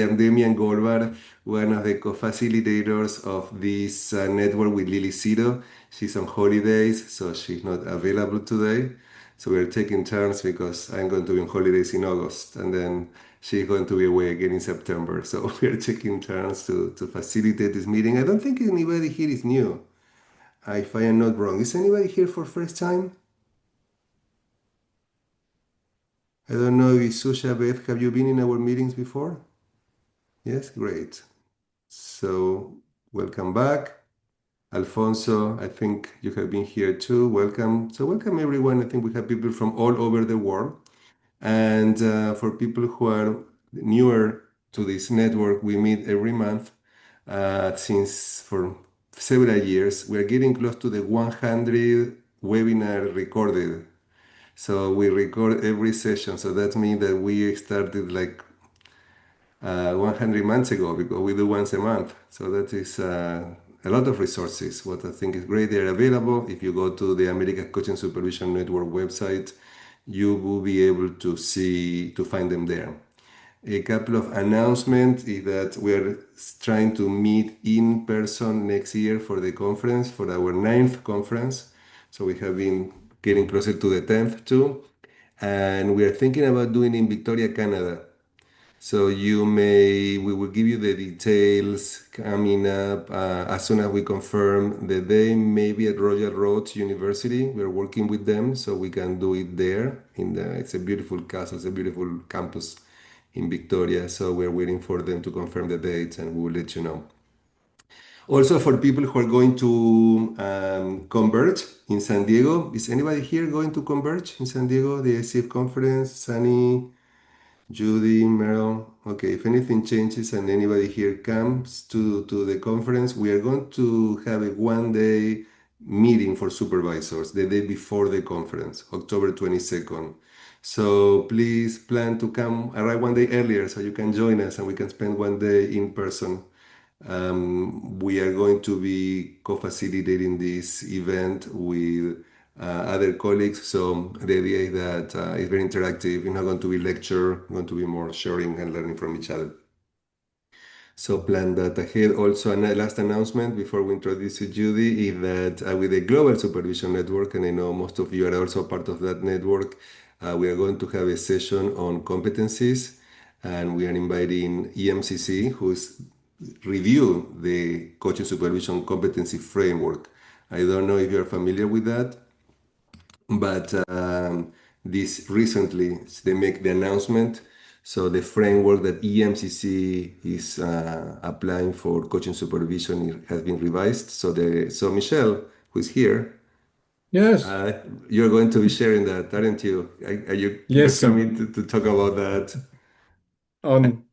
am Damian Goldvarg, one of the co-facilitators of this network with Lily Cito. She's on holidays, so she's not available today. So we're taking turns because I'm going to be on holidays in August, and then she's going to be away again in September. So we're taking turns to facilitate this meeting. I don't think anybody here is new, if I am not wrong. Is anybody here for first time? I don't know if Susha, Beth, have you been in our meetings before? Yes, great. So welcome back. Alfonso, I think you have been here too. Welcome. So welcome everyone. I think we have people from all over the world. And for people who are newer to this network, we meet every month since for several years. We're getting close to the 100 webinar recorded. So we record every session. So that means that we started like 100 months ago because we do once a month. So that is a lot of resources. What I think is great, they're available. If you go to the American Coaching Supervision Network website, you will be able to find them there. A couple of announcements is that we're trying to meet in person next year for the conference, for our 9th conference. So we have been getting closer to the 10th too. And we are thinking about doing in Victoria, Canada. So we will give you the details coming up as soon as we confirm the day, maybe at Royal Road University. We're working with them, so we can do it there. It's a beautiful castle, it's a beautiful campus in Victoria. So we're waiting for them to confirm the dates, and we will let you know. Also, for people who are going to Converge in San Diego, is anybody here going to Converge in San Diego, the ICF conference? Sunny, Judy, Meryl. Okay, if anything changes and anybody here comes to the conference, we are going to have a 1-day meeting for supervisors the day before the conference, October 22nd. So please plan to arrive 1 day earlier so you can join us and we can spend 1 day in person. We are going to be co-facilitating this event with other colleagues. So the idea is that it's very interactive. It's not going to be lecture, it's going to be more sharing and learning from each other. So plan that ahead. Also, a last announcement before we introduce you, Judy, is that with the Global Supervision Network, and I know most of you are also part of that network, we are going to have a session on competencies, and we are inviting EMCC, who's review the coaching supervision competency framework. I don't know if you're familiar with that, but this recently they make the announcement. So the framework that EMCC is applying for coaching supervision has been revised. So Michelle, who's here, Yes, you're going to be sharing that, aren't you? You're yes, coming to talk about that? on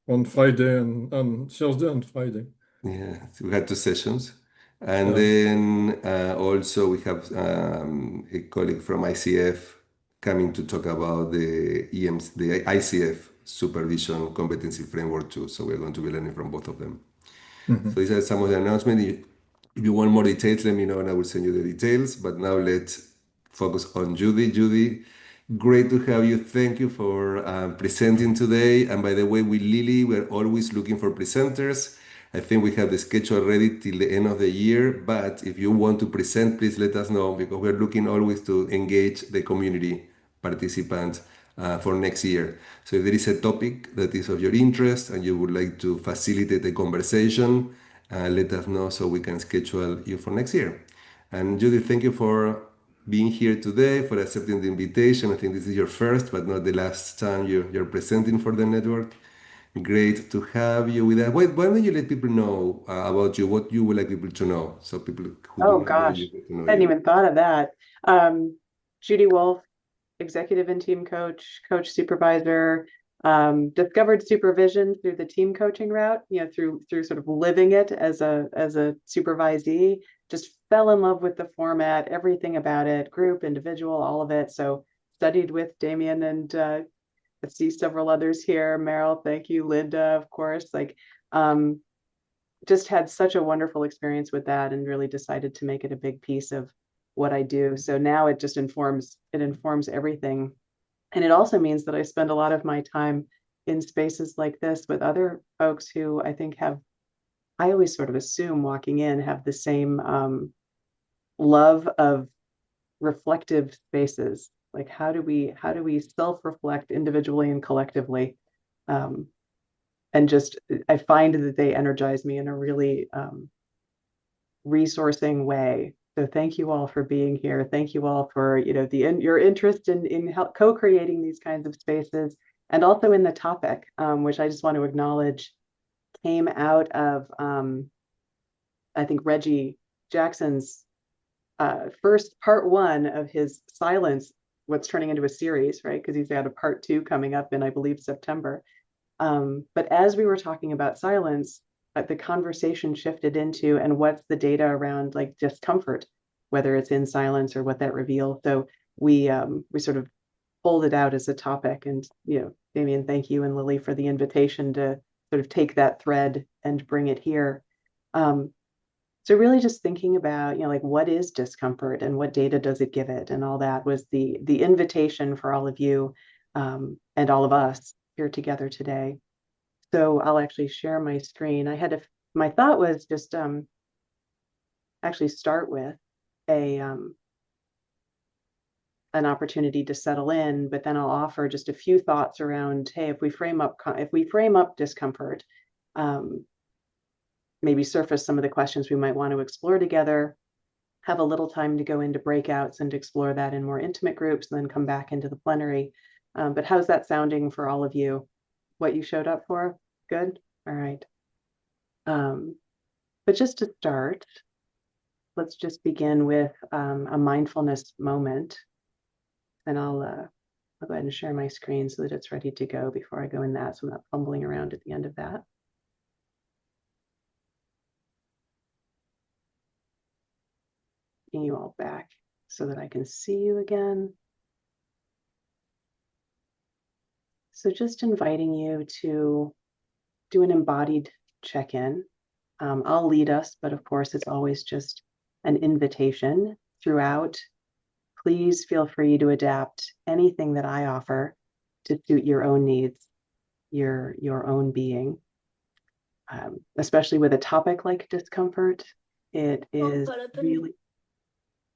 on Friday and on Thursday and Friday. Yeah, so we had 2 sessions. And Yeah. then also we have a colleague from ICF coming to talk about the ICF supervision competency framework too. So we're going to be learning from both of them. So Mhm. these are some of the announcements. If you want more details, let me know and I will send you the details. But now let's focus on Judy. Judy, great to have you. Thank you for presenting today. And by the way, with Lily, we're always looking for presenters. I think we have the schedule ready till the end of the year. But if you want to present, please let us know because we're looking always to engage the community participants for next year. So if there is a topic that is of your interest and you would like to facilitate a conversation, let us know so we can schedule you for next year. And Judy, thank you for being here today, for accepting the invitation. I think this is your first, but not the last time you're presenting for the network. Great to have you with us. Why don't you let people know about you, what you would like people to know, so people who do Oh not know you gosh, get to know hadn't you. even thought of that. Judy Wolf, executive and team coach, coach supervisor, discovered supervision through the team coaching route, through sort of living it as a supervisee, just fell in love with the format, everything about it, group, individual, all of it. So studied with Damian and I see several others here. Meryl, thank you. Linda, of course, just had such a wonderful experience with that and really decided to make it a big piece of what I do. So now it informs everything. And it also means that I spend a lot of my time in spaces like this with other folks who I think I always sort of assume walking in have the same love of reflective spaces. Like how do we self-reflect individually and collectively? And just I find that they energize me in a really resourcing way. So thank you all for being here. Thank you all for your interest in co-creating these kinds of spaces, and also in the topic, which I just want to acknowledge came out of I think Reggie Jackson's first part one of his silence, what's turning into a series, right? Because he's got a part two coming up in, I believe, September. But as we were talking about silence, the conversation shifted into, and what's the data around like discomfort, whether it's in silence or what that reveals. So we sort of pulled it out as a topic. And Damian, thank you, and Lily for the invitation to sort of take that thread and bring it here. So really just thinking about, like what is discomfort and what data does it give it, and all that was the invitation for all of you and all of us here together today. So I'll actually share my screen. My thought was just actually start with an opportunity to settle in, but then I'll offer just a few thoughts around, hey, if we frame up discomfort, maybe surface some of the questions we might want to explore together, have a little time to go into breakouts and explore that in more intimate groups, and then come back into the plenary. But how's that sounding for all of you? What you showed up for? Good? All right. But just to start, let's just begin with a mindfulness moment. And I'll go ahead and share my screen so that it's ready to go before I go in that, so I'm not fumbling around at the end of that. Bring you all back so that I can see you again. So just inviting you to do an embodied check-in. I'll lead us, but of course it's always just an invitation throughout. Please feel free to adapt anything that I offer to suit your own needs, your own being. Especially with a topic like discomfort, it is really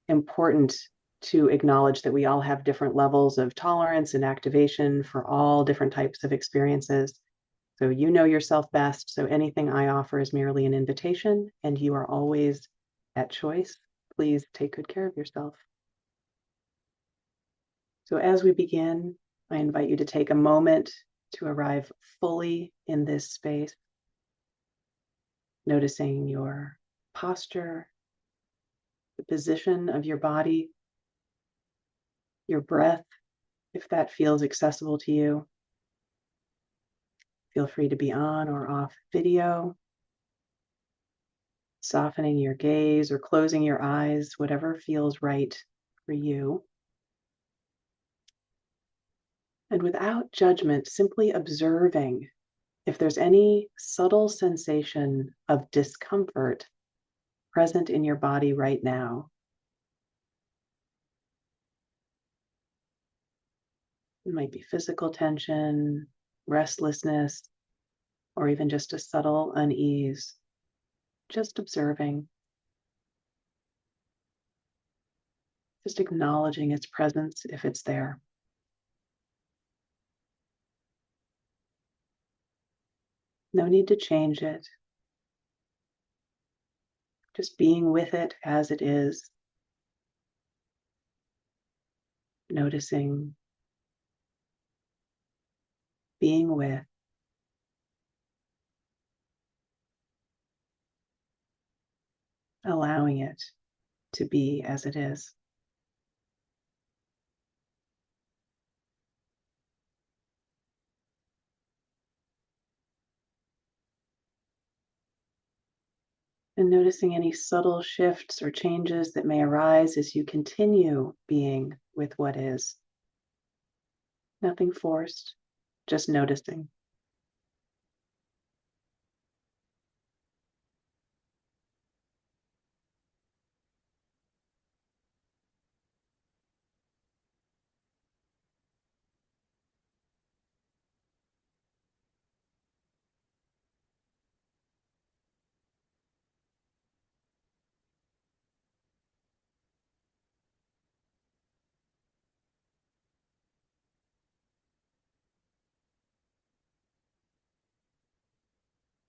important to acknowledge that we all have different levels of tolerance and activation for all different types of experiences. So you know yourself best. So anything I offer is merely an invitation, and you are always at choice. Please take good care of yourself. So as we begin, I invite you to take a moment to arrive fully in this space, noticing your posture, the position of your body, your breath, if that feels accessible to you. Feel free to be on or off video, softening your gaze or closing your eyes, whatever feels right for you. And without judgment, simply observing if there's any subtle sensation of discomfort present in your body right now. It might be physical tension, restlessness, or even just a subtle unease. Just observing. Just acknowledging its presence if it's there. No need to change it. Just being with it as it is. Noticing, being with. Allowing it to be as it is. And noticing any subtle shifts or changes that may arise as you continue being with what is. Nothing forced, just noticing.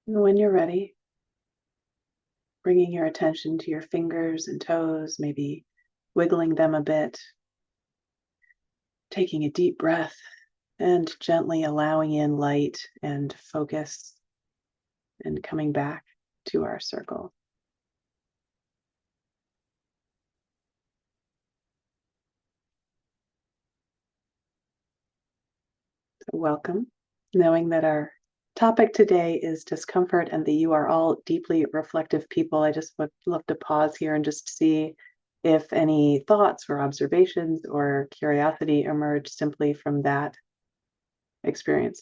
And when you're ready, bringing your attention to your fingers and toes, maybe wiggling them a bit, taking a deep breath and gently allowing in light and focus and coming back to our circle. So welcome, knowing that our topic today is discomfort and that you are all deeply reflective people. I just would love to pause here and just see if any thoughts or observations or curiosity emerge simply from that experience.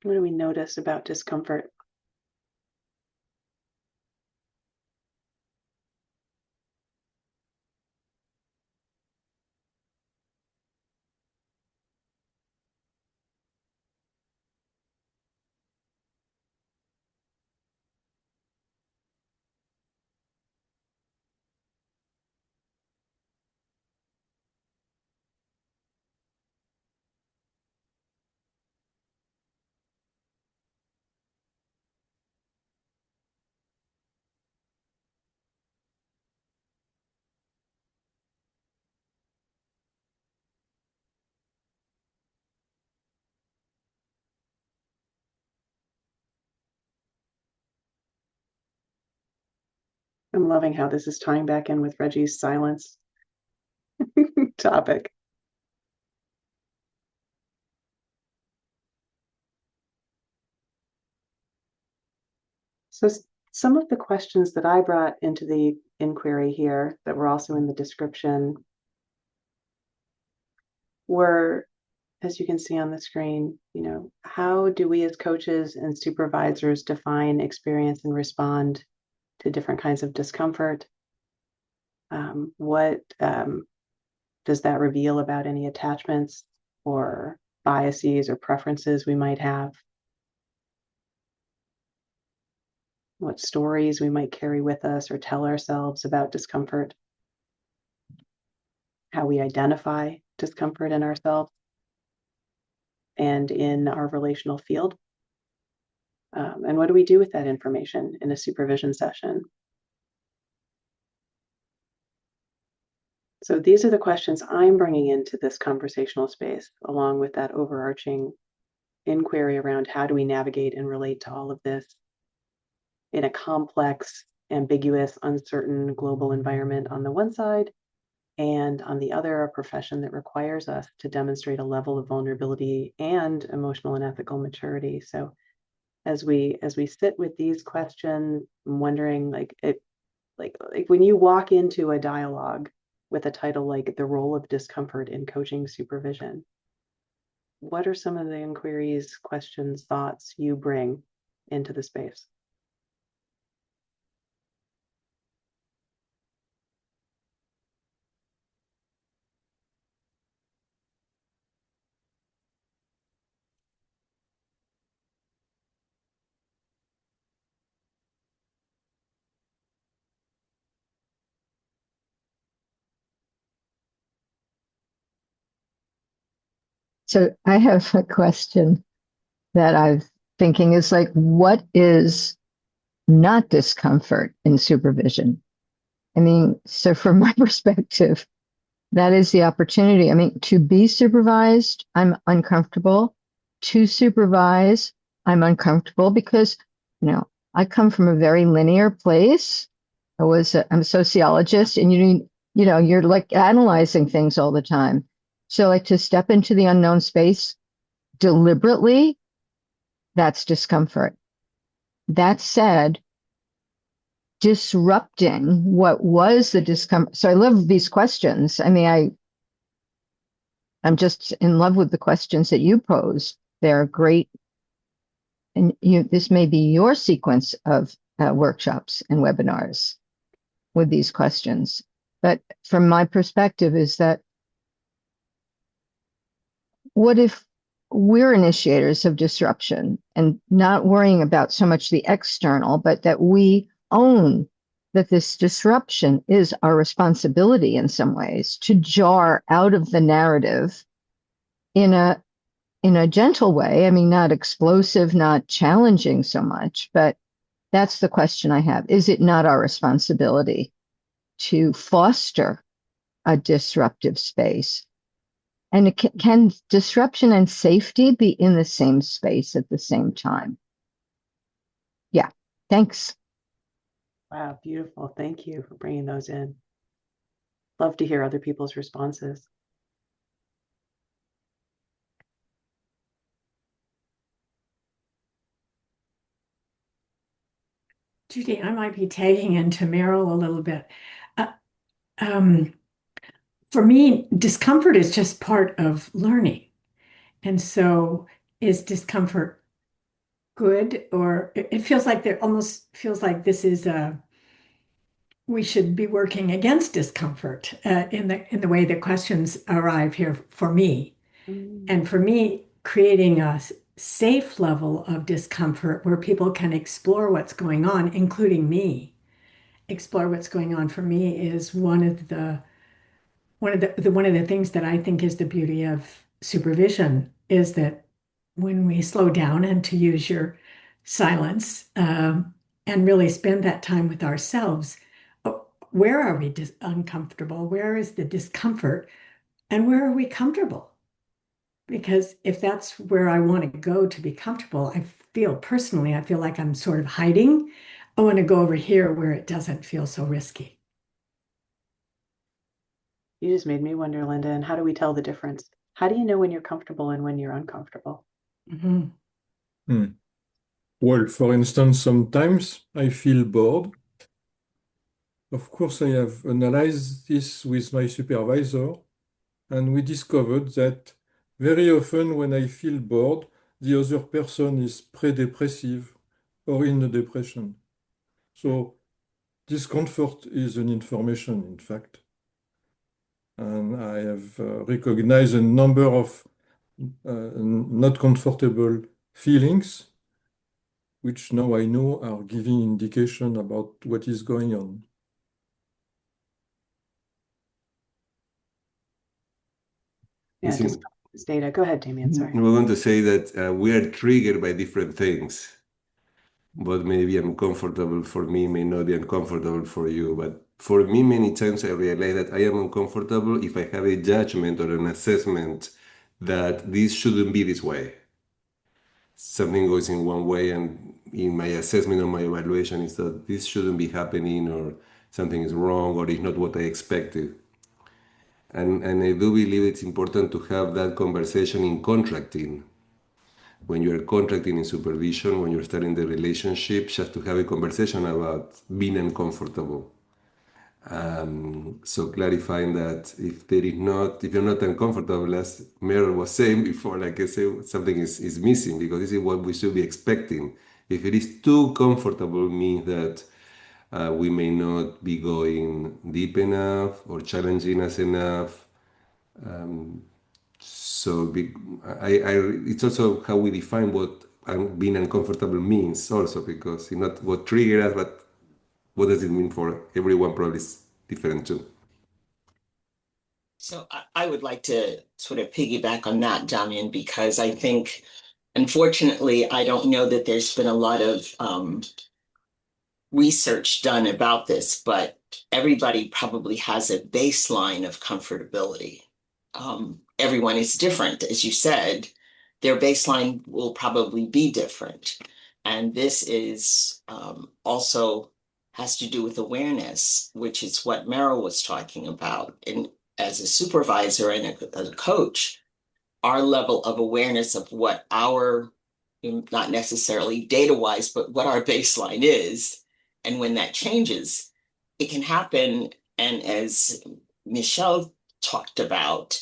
What do we notice about discomfort? I'm loving how this is tying back in with Reggie's silence topic. So some of the questions that I brought into the inquiry here that were also in the description were, as you can see on the screen, how do we as coaches and supervisors define, experience, and respond to different kinds of discomfort? What does that reveal about any attachments or biases or preferences we might have? What stories we might carry with us or tell ourselves about discomfort? How we identify discomfort in ourselves and in our relational field. And what do we do with that information in a supervision session? So these are the questions I'm bringing into this conversational space, along with that overarching inquiry around how do we navigate and relate to all of this in a complex, ambiguous, uncertain global environment on the one side, and on the other, a profession that requires us to demonstrate a level of vulnerability and emotional and ethical maturity. So as we sit with these questions, I'm wondering, like when you walk into a dialogue with a title like The Role of Discomfort in Coaching Supervision, what are some of the inquiries, questions, thoughts you bring into the space? So I have a question that I'm thinking is like, what is not discomfort in supervision? I mean, so from my perspective, that is the opportunity. I mean, to be supervised, I'm uncomfortable. To supervise, I'm uncomfortable because, I come from a very linear place. I'm a sociologist, and you're like analyzing things all the time. So like to step into the unknown space deliberately, that's discomfort. That said, disrupting what was the discomfort. So I love these questions. I mean, I'm just in love with the questions that you posed. They're great. And this may be your sequence of workshops and webinars with these questions. But from my perspective is that what if we're initiators of disruption and not worrying about so much the external, but that we own that this disruption is our responsibility in some ways to jar out of the narrative in a gentle way. I mean, not explosive, not challenging so much, but that's the question I have. Is it not our responsibility to foster a disruptive space? And can disruption and safety be in the same space at the same time? Yeah, thanks. Wow, beautiful. Thank you for bringing those in. Love to hear other people's responses. Judy, I might be tagging into Meryl a little bit. Um, for me, discomfort is just part of learning. And so is discomfort good? Or it feels like there almost feels like this is we should be working against discomfort in the way the questions arrive here for me. And for me, creating a safe level of discomfort where people can explore what's going on, including me, explore what's going on for me is one of the things that I think is the beauty of supervision is that when we slow down and to use your silence and really spend that time with ourselves, where are we uncomfortable? Where is the discomfort? And where are we comfortable? Because if that's where I want to go to be comfortable, I feel like I'm sort of hiding. I want to go over here where it doesn't feel so risky. You just made me wonder, Linda, and how do we tell the difference? How do you know when you're comfortable and when you're uncomfortable? Well, for instance, sometimes I feel bored. Of course, I have analyzed this with my supervisor, and we discovered that very often when I feel bored, the other person is pre-depressive or in a depression. So discomfort is an information, in fact. And I have recognized a number of not comfortable feelings, which now I know are giving indication about what is going on. Yeah, just this data. Go ahead, Damian. Sorry. We're going to say that we are triggered by different things. What may be uncomfortable for me may not be uncomfortable for you. But for me, many times I realize that I am uncomfortable if I have a judgment or an assessment that this shouldn't be this way. Something goes in one way, and in my assessment or my evaluation is that this shouldn't be happening, or something is wrong, or it's not what I expected. And I do believe it's important to have that conversation in contracting. When you're contracting in supervision, when you're starting the relationship, just to have a conversation about being uncomfortable. So clarifying that if you're not uncomfortable, as Meryl was saying before, like I say, something is missing, because this is what we should be expecting. If it is too comfortable, means that we may not be going deep enough or challenging us enough. It's also how we define what being uncomfortable means also, because it's not what triggers us, but what does it mean for everyone. Probably is different too. So I would like to sort of piggyback on that, Damian, because I think, unfortunately, I don't know that there's been a lot of research done about this, but everybody probably has a baseline of comfortability. Everyone is different, as you said. Their baseline will probably be different. And this is also has to do with awareness, which is what Meryl was talking about. And as a supervisor and a coach, our level of awareness of what our, not necessarily data-wise, but what our baseline is, and when that changes, it can happen. And as Michelle talked about,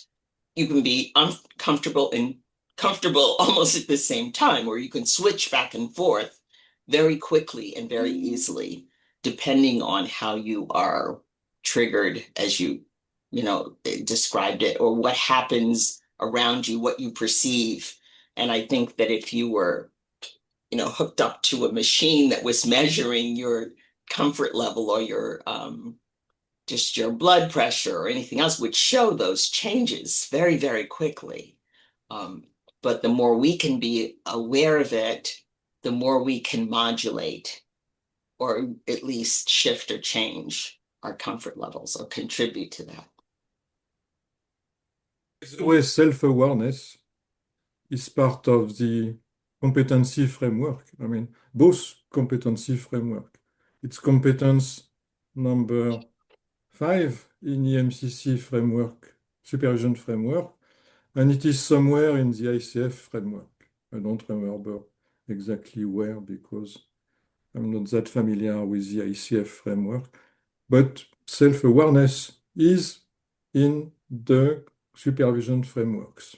you can be uncomfortable and comfortable almost at the same time, or you can switch back and forth very quickly and very easily, depending on how you are triggered, as you described it, or what happens around you, what you perceive. And I think that if you were, hooked up to a machine that was measuring your comfort level or your just your blood pressure or anything else, would show those changes very, very quickly. But the more we can be aware of it, the more we can modulate or at least shift or change our comfort levels or contribute to that. The way self-awareness is part of the competency framework. I mean, both competency framework. It's competence number 5 in the MCC framework, supervision framework, and it is somewhere in the ICF framework. I don't remember exactly where because I'm not that familiar with the ICF framework, but self-awareness is in the supervision frameworks.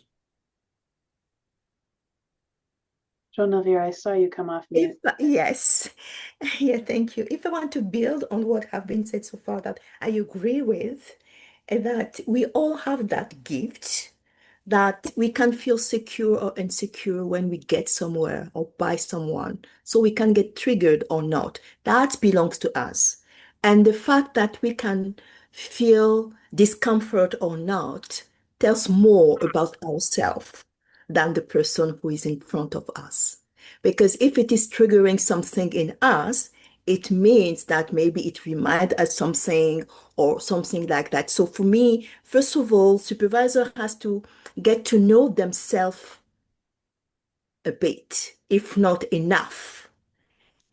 Jean-Navir, I saw you come off mute. Yes. Yeah, thank you. If I want to build on what have been said so far that I agree with, that we all have that gift that we can feel secure or insecure when we get somewhere or by someone. So we can get triggered or not. That belongs to us. And the fact that we can feel discomfort or not tells more about ourselves than the person who is in front of us. Because if it is triggering something in us, it means that maybe it reminds us something or something like that. So for me, first of all, supervisor has to get to know themselves a bit, if not enough,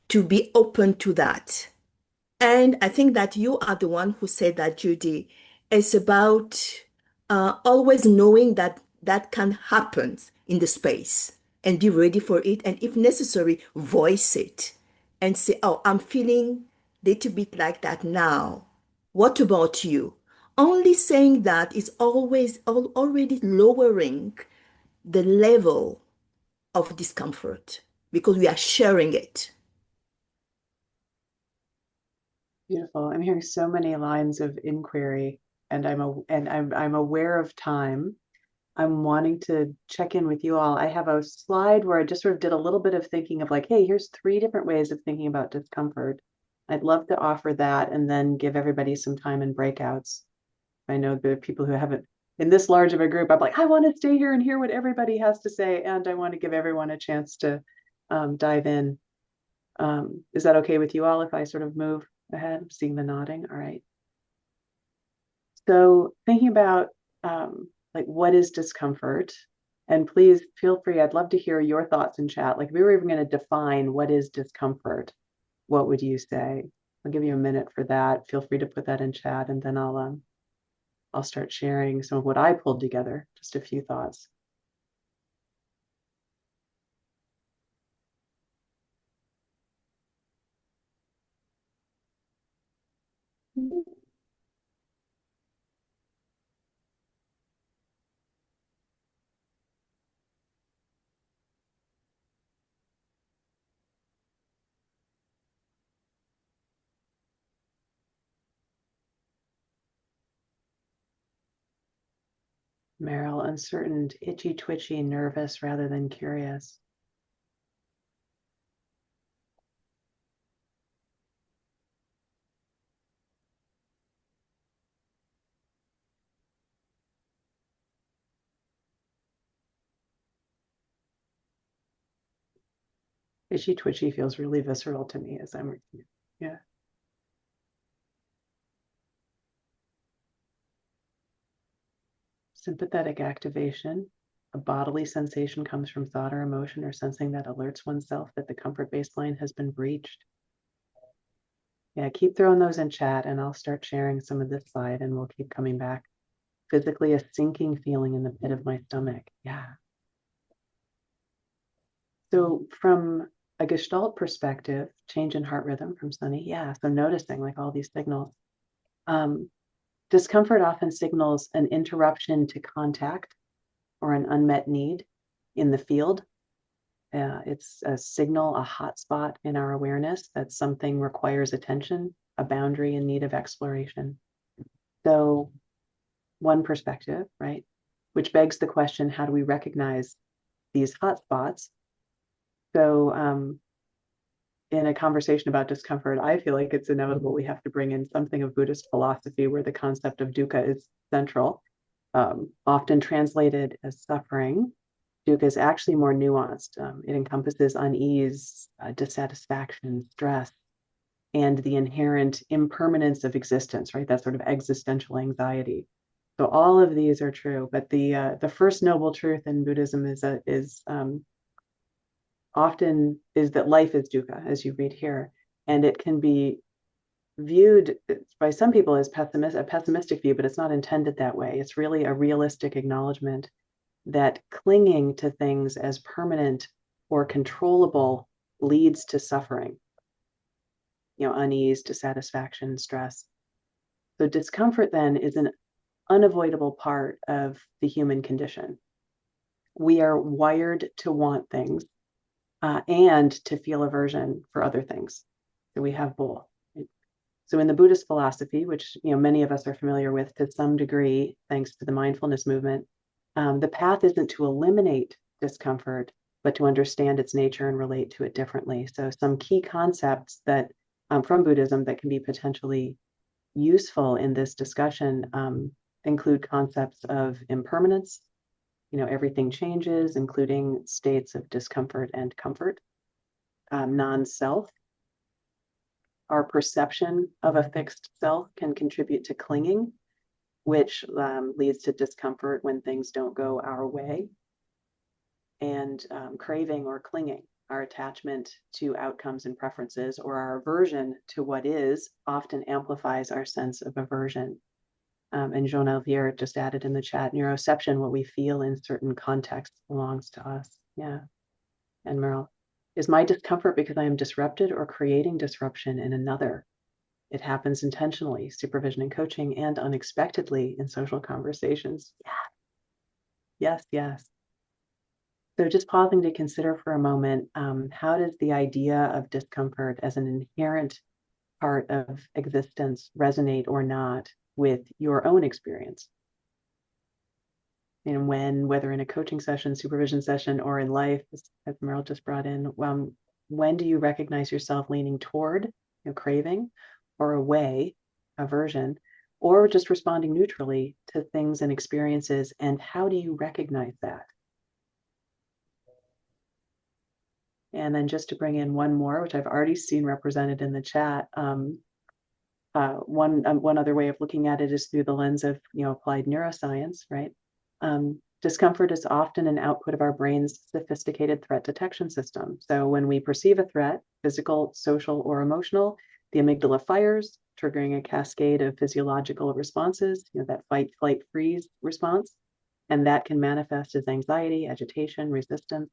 to be open to that. And I think that you are the one who said that, Judy. It's about always knowing that that can happen in the space and be ready for it. And if necessary, voice it and say, oh, I'm feeling a little bit like that now. What about you? Only saying that is already lowering the level of discomfort because we are sharing it. Beautiful. I'm hearing so many lines of inquiry, and I'm aware of time. I'm wanting to check in with you all. I have a slide where I just sort of did a little bit of thinking of like, hey, here's 3 different ways of thinking about discomfort. I'd love to offer that and then give everybody some time in breakouts. I know there are people who haven't, in this large of a group, I'm like, I want to stay here and hear what everybody has to say, and I want to give everyone a chance to dive in. Is that okay with you all if I sort of move ahead? I'm seeing the nodding. All right. So thinking about like what is discomfort, and please feel free, I'd love to hear your thoughts in chat. Like if we were even going to define what is discomfort, what would you say? I'll give you a minute for that. Feel free to put that in chat, and then I'll start sharing some of what I pulled together, just a few thoughts. Meryl, uncertain, itchy, twitchy, nervous rather than curious. Itchy, twitchy feels really visceral to me as I'm, yeah. Sympathetic activation. A bodily sensation comes from thought or emotion or sensing that alerts oneself that the comfort baseline has been breached. Yeah, keep throwing those in chat and I'll start sharing some of this slide and we'll keep coming back. Physically, a sinking feeling in the pit of my stomach. Yeah. So from a Gestalt perspective, change in heart rhythm from Sunny. Yeah, so noticing like all these signals. Discomfort often signals an interruption to contact or an unmet need in the field. It's a signal, a hotspot in our awareness that something requires attention, a boundary in need of exploration. So one perspective, right? Which begs the question, how do we recognize these hotspots. So in a conversation about discomfort, I feel like it's inevitable we have to bring in something of Buddhist philosophy where the concept of dukkha is central, often translated as suffering. Dukkha is actually more nuanced. It encompasses unease, dissatisfaction, stress, and the inherent impermanence of existence, right? That sort of existential anxiety. So all of these are true, but the first noble truth in Buddhism is often is that life is dukkha, as you read here, and it can be viewed by some people as a pessimistic view, but it's not intended that way. It's really a realistic acknowledgement that clinging to things as permanent or controllable leads to suffering, unease, dissatisfaction, stress. So discomfort then is an unavoidable part of the human condition. We are wired to want things and to feel aversion for other things. So we have both. So in the Buddhist philosophy, which many of us are familiar with to some degree, thanks to the mindfulness movement, the path isn't to eliminate discomfort, but to understand its nature and relate to it differently. So some key concepts that from Buddhism that can be potentially useful in this discussion include concepts of impermanence. Everything changes, including states of discomfort and comfort. Non-self. Our perception of a fixed self can contribute to clinging, which leads to discomfort when things don't go our way. And craving or clinging, our attachment to outcomes and preferences, or our aversion to what is, often amplifies our sense of aversion. And Jean Alvier just added in the chat, neuroception, what we feel in certain contexts belongs to us. Yeah. And Meryl, is my discomfort because I am disrupted or creating disruption in another? It happens intentionally, supervision and coaching, and unexpectedly in social conversations. Yeah. Yes. So just pausing to consider for a moment, how does the idea of discomfort as an inherent part of existence resonate or not with your own experience? And whether in a coaching session, supervision session, or in life, as Meryl just brought in, when do you recognize yourself leaning toward craving or away, aversion, or just responding neutrally to things and experiences? And how do you recognize that? And then just to bring in one more, which I've already seen represented in the chat, one other way of looking at it is through the lens of applied neuroscience, right? Discomfort is often an output of our brain's sophisticated threat detection system. So when we perceive a threat, physical, social, or emotional, the amygdala fires, triggering a cascade of physiological responses, that fight, flight, freeze response. And that can manifest as anxiety, agitation, resistance.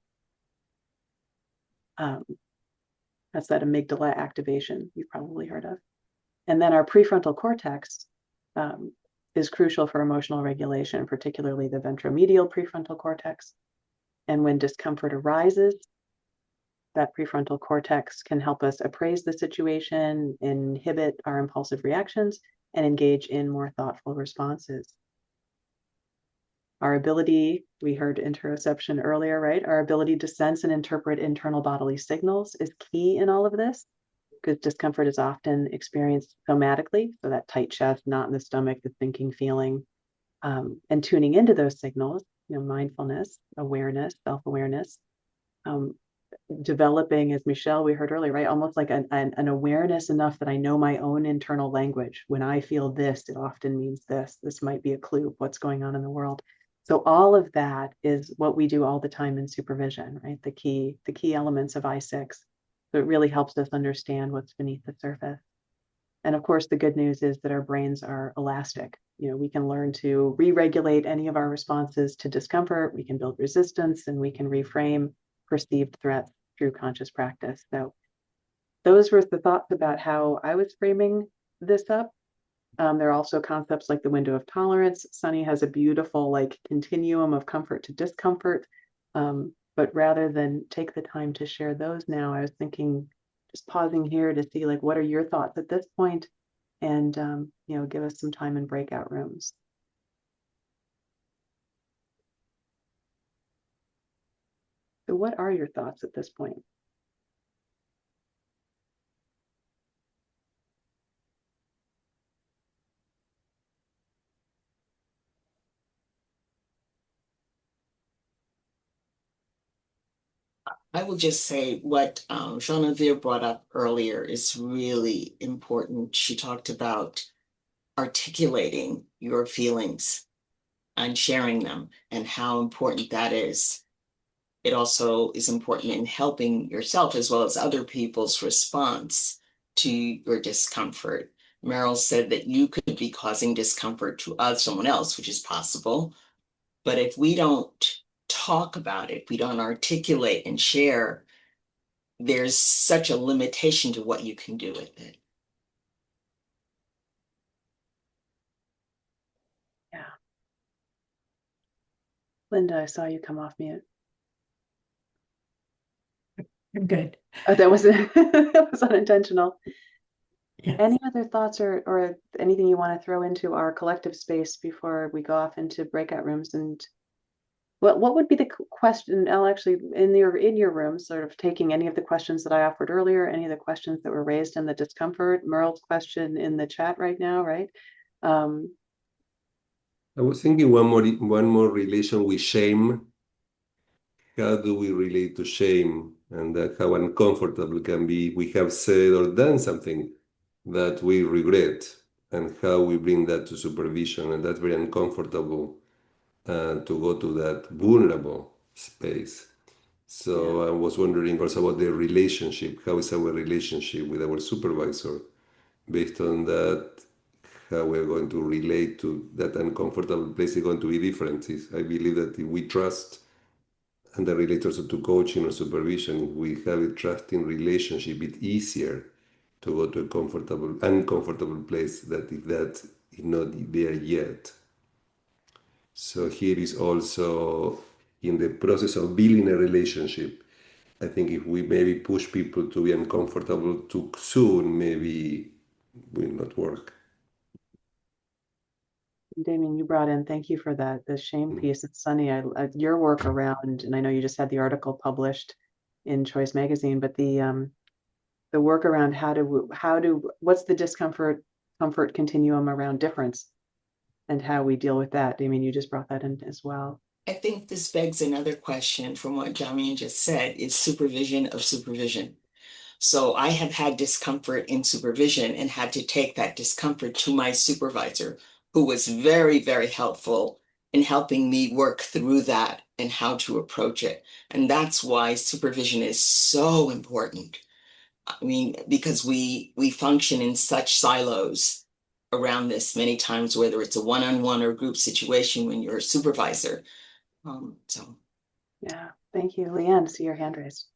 That's that amygdala activation you've probably heard of. And then our prefrontal cortex is crucial for emotional regulation, particularly the ventromedial prefrontal cortex. And when discomfort arises, that prefrontal cortex can help us appraise the situation, inhibit our impulsive reactions, and engage in more thoughtful responses. Our ability, we heard interoception earlier, right? Our ability to sense and interpret internal bodily signals is key in all of this, because discomfort is often experienced somatically. So that tight chest, knot in the stomach, the thinking, feeling, and tuning into those signals, mindfulness, awareness, self-awareness, developing, as Michelle, we heard earlier, right? Almost like an awareness enough that I know my own internal language. When I feel this, it often means this. This might be a clue of what's going on in the world. So all of that is what we do all the time in supervision, right? The key elements of I6. So it really helps us understand what's beneath the surface. And of course, the good news is that our brains are elastic. We can learn to re-regulate any of our responses to discomfort. We can build resistance, and we can reframe perceived threats through conscious practice. So those were the thoughts about how I was framing this up. There are also concepts like the window of tolerance. Sunny has a beautiful continuum of comfort to discomfort. But rather than take the time to share those now, I was thinking, just pausing here to see what are your thoughts at this point, and give us some time in breakout rooms. So what are your thoughts at this point? I will just say what Genevieve brought up earlier is really important. She talked about articulating your feelings and sharing them and how important that is. It also is important in helping yourself as well as other people's response to your discomfort. Meryl said that you could be causing discomfort to someone else, which is possible. But if we don't talk about it, we don't articulate and share, there's such a limitation to what you can do with it. Yeah. Linda, I saw you come off mute. I'm good. Oh, that was that was unintentional. Yes. Any other thoughts or anything you want to throw into our collective space before we go off into breakout rooms? And what would be the question? I'll actually in your room, sort of taking any of the questions that I offered earlier, any of the questions that were raised in the discomfort, Merle's question in the chat right now, right? I was thinking one more relation with shame. How do we relate to shame and how uncomfortable can be? We have said or done something that we regret, and how we bring that to supervision, and that's very uncomfortable to go to that vulnerable space. So I was wondering also about the relationship. How is our relationship with our supervisor? Based on that, how we're going to relate to that uncomfortable place is going to be different. I believe that if we trust, and that relates also to coaching or supervision, if we have a trusting relationship, it's easier to go to a uncomfortable place that if that is not there yet. So here is also in the process of building a relationship, I think if we maybe push people to be uncomfortable too soon, maybe will not work. Damian, you brought in, thank you for that, the shame piece. It's Sunny, your work around, and I know you just had the article published in Choice Magazine, but the work around what's the comfort continuum around difference and how we deal with that. Damian, you just brought that in as well. I think this begs another question from what Damian just said, is supervision of supervision. So I have had discomfort in supervision and had to take that discomfort to my supervisor, who was very, very helpful in helping me work through that and how to approach it. And that's why supervision is so important. I mean, because we function in such silos around this many times, whether it's a one-on-one or group situation when you're a supervisor. Yeah, thank you. Leanne, see your hand raised.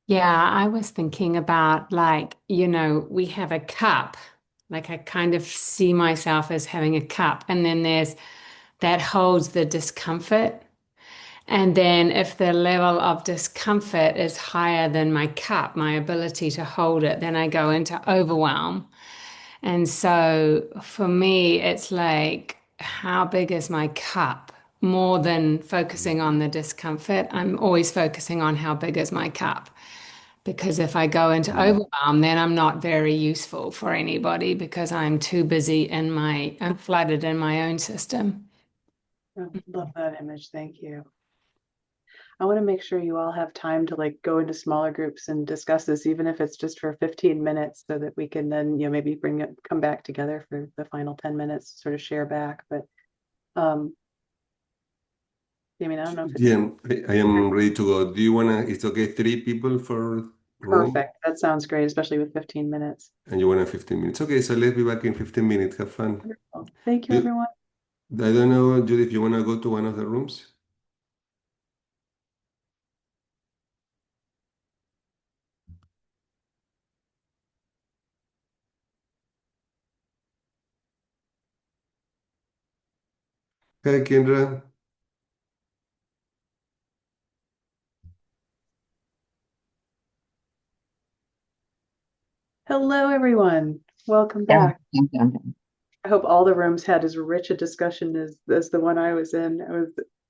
Yeah, I was thinking about we have a cup. Like I kind of see myself as having a cup, and then there's that holds the discomfort. And then if the level of discomfort is higher than my cup, my ability to hold it, then I go into overwhelm. And so for me, it's like, how big is my cup? More than focusing on the discomfort, I'm always focusing on how big is my cup. Because if I go into overwhelm, then I'm not very useful for anybody because I'm too busy I'm flooded in my own system. Oh, love that image. Thank you. I want to make sure you all have time to go into smaller groups and discuss this, even if it's just for 15 minutes, so that we can then, maybe come back together for the final 10 minutes, sort of share back. But I mean, I don't know if it's I am ready to go. Do you wanna? It's okay. 3 people for room, perfect. That sounds great, especially with 15 minutes. and you want 15 minutes. Okay, so let's be back in 15 minutes. Have fun. Wonderful. Thank you, Do- everyone. I don't know, Judy, if you wanna go to one of the rooms. Hi, Kendra. Hello, everyone. Welcome Yeah, back. yeah, yeah. I hope all the rooms had as rich a discussion as the one I was in.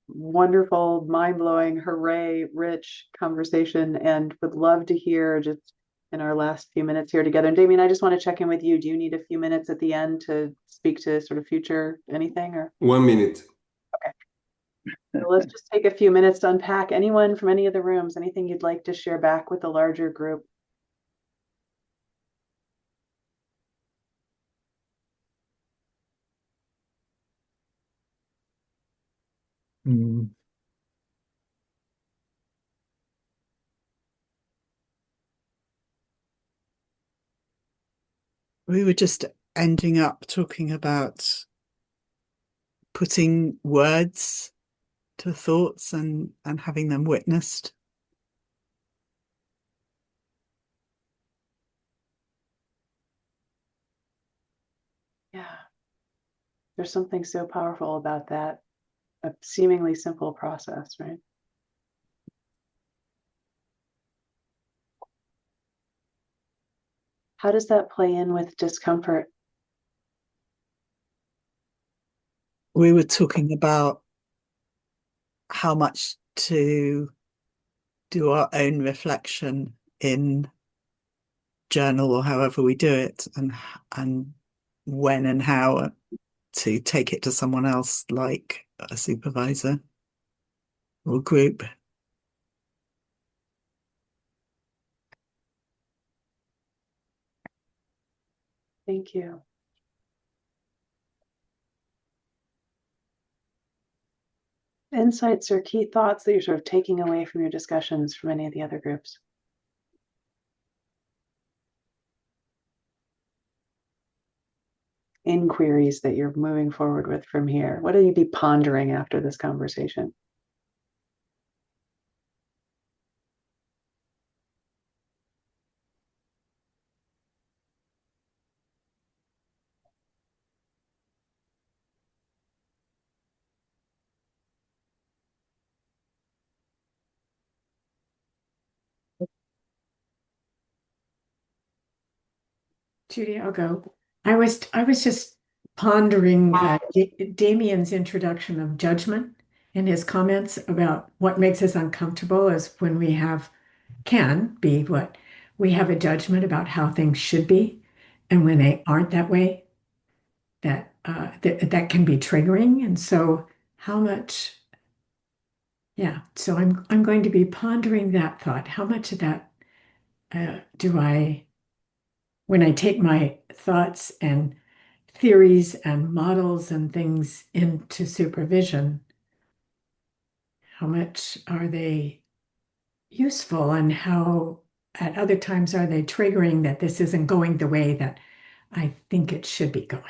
wonderful, mind-blowing, hooray, rich conversation, and would love to hear just in our last few minutes here together. And Damian, I just want to check in with you. Do you need a few minutes at the end to speak to sort of future anything or? 1 minute. Okay. So let's just take a few minutes to unpack. Anyone from any of the rooms, anything you'd like to share back with the larger group? Mm. We were just ending up talking about putting words to thoughts and having them witnessed. Yeah. There's something so powerful about that, a seemingly simple process, right? How does that play in with discomfort? We were talking about how much to do our own reflection in journal or however we do it, and when and how to take it to someone else, like a supervisor or group. Thank you. Insights or key thoughts that you're sort of taking away from your discussions from any of the other groups? Inquiries that you're moving forward with from here? What will you be pondering after this conversation? Judy, I'll go. I was just pondering Damian's introduction of judgment and his comments about what makes us uncomfortable is when we can be what we have a judgment about how things should be, and when they aren't that way, that can be triggering. And so, how much? Yeah. So I'm going to be pondering that thought. How much of that do I, when I take my thoughts and theories and models and things into supervision, how much are they useful, and how at other times are they triggering that this isn't going the way that I think it should be going?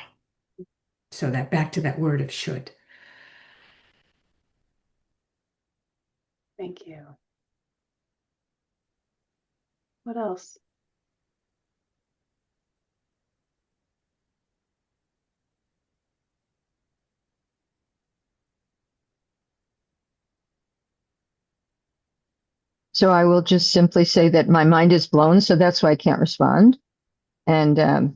So that back to that word of should. Thank you. What else? So I will just simply say that my mind is blown, so that's why I can't respond. And I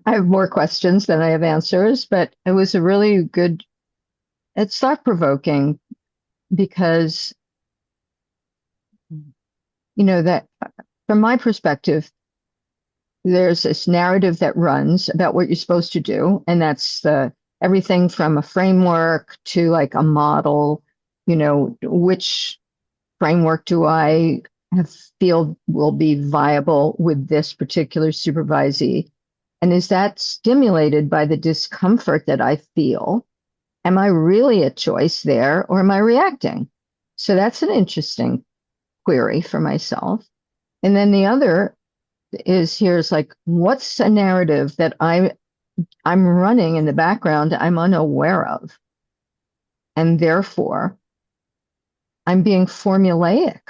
have more questions than I have answers, but it was a really good, it's thought-provoking because, that from my perspective, there's this narrative that runs about what you're supposed to do, and that's everything from a framework to like a model, which framework do I feel will be viable with this particular supervisee? And is that stimulated by the discomfort that I feel? Am I really a choice there, or am I reacting? So that's an interesting query for myself. And then the other here's like, what's a narrative that I'm running in the background I'm unaware of? And therefore, I'm being formulaic.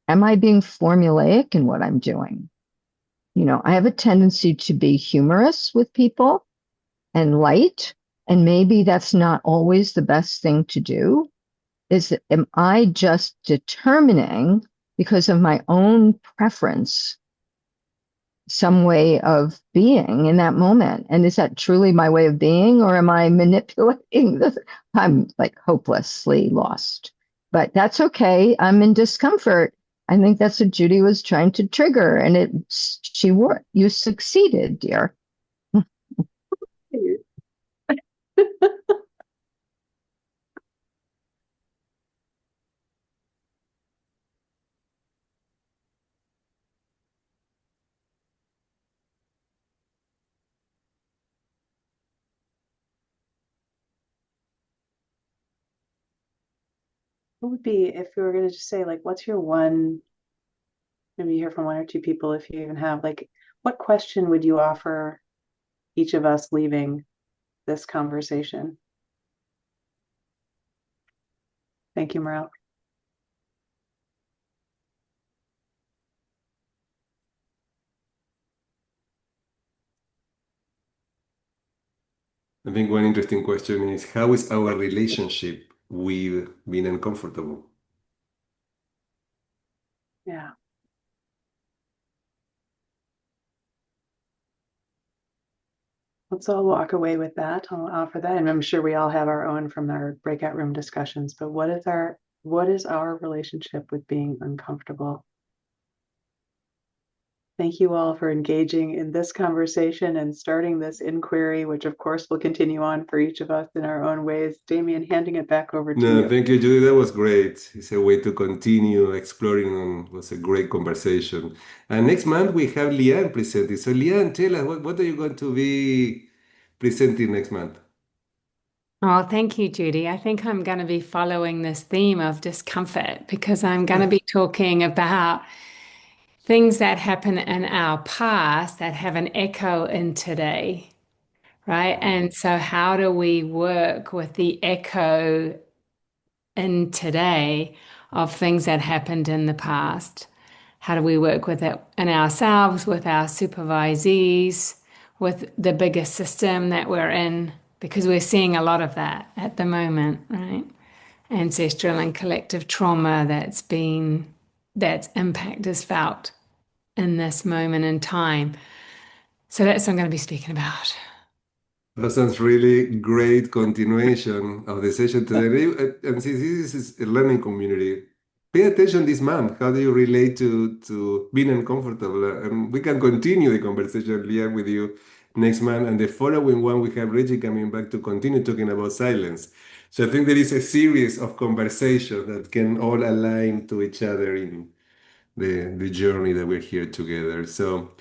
Am I being formulaic in what I'm doing? I have a tendency to be humorous with people and light, and maybe that's not always the best thing to do. Am I just determining because of my own preference some way of being in that moment? And is that truly my way of being, or am I manipulating this? I'm like hopelessly lost, but that's okay. I'm in discomfort. I think that's what Judy was trying to trigger, and she worked. You succeeded, dear. What would be if we were going to just say, like, what's your one, maybe hear from one or two people if you even have, like, what question would you offer each of us leaving this conversation? Thank you, Morel. I think one interesting question is, how is our relationship with being uncomfortable? Yeah. Let's all walk away with that. I'll offer that. And I'm sure we all have our own from our breakout room discussions, but what is our relationship with being uncomfortable? Thank you all for engaging in this conversation and starting this inquiry, which of course will continue on for each of us in our own ways. Damian, handing it back over to No, you. thank you, Judy. That was great. It's a way to continue exploring, and it was a great conversation. And next month we have Liane presenting. So Liane, tell us, what are you going to be presenting next month? Oh, thank you, Judy. I think I'm going to be following this theme of discomfort because I'm going to be talking about things that happen in our past that have an echo in today, right? And so, how do we work with the echo in today of things that happened in the past? How do we work with it in ourselves, with our supervisees, with the bigger system that we're in? Because we're seeing a lot of that at the moment, right? Ancestral and collective trauma that's impact is felt in this moment in time. So that's what I'm going to be speaking about. That sounds really great continuation of the session today. And since this is a learning community, pay attention this month. How do you relate to being uncomfortable? And we can continue the conversation, Leah, with you next month. And the following one, we have Reggie coming back to continue talking about silence. So I think there is a series of conversations that can all align to each other in the journey that we're here together. So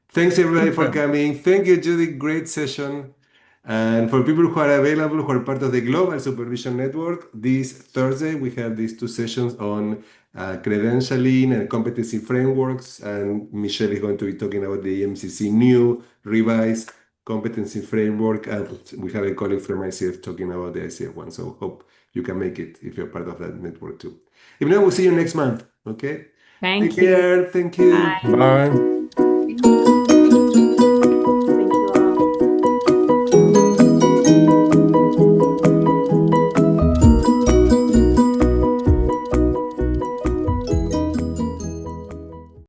thanks everybody for coming. Thank you, Judy. Great session. And for people who are available, who are part of the Global Supervision Network, this Thursday we have these two sessions on credentialing and competency frameworks. And Michelle is going to be talking about the EMCC new revised competency framework. And we have a colleague from ICF talking about the ICF one. So hope you can make it if you're part of that network too. If not, we'll see you next month. Okay? Thank Take you. care. Thank you. Bye. Bye.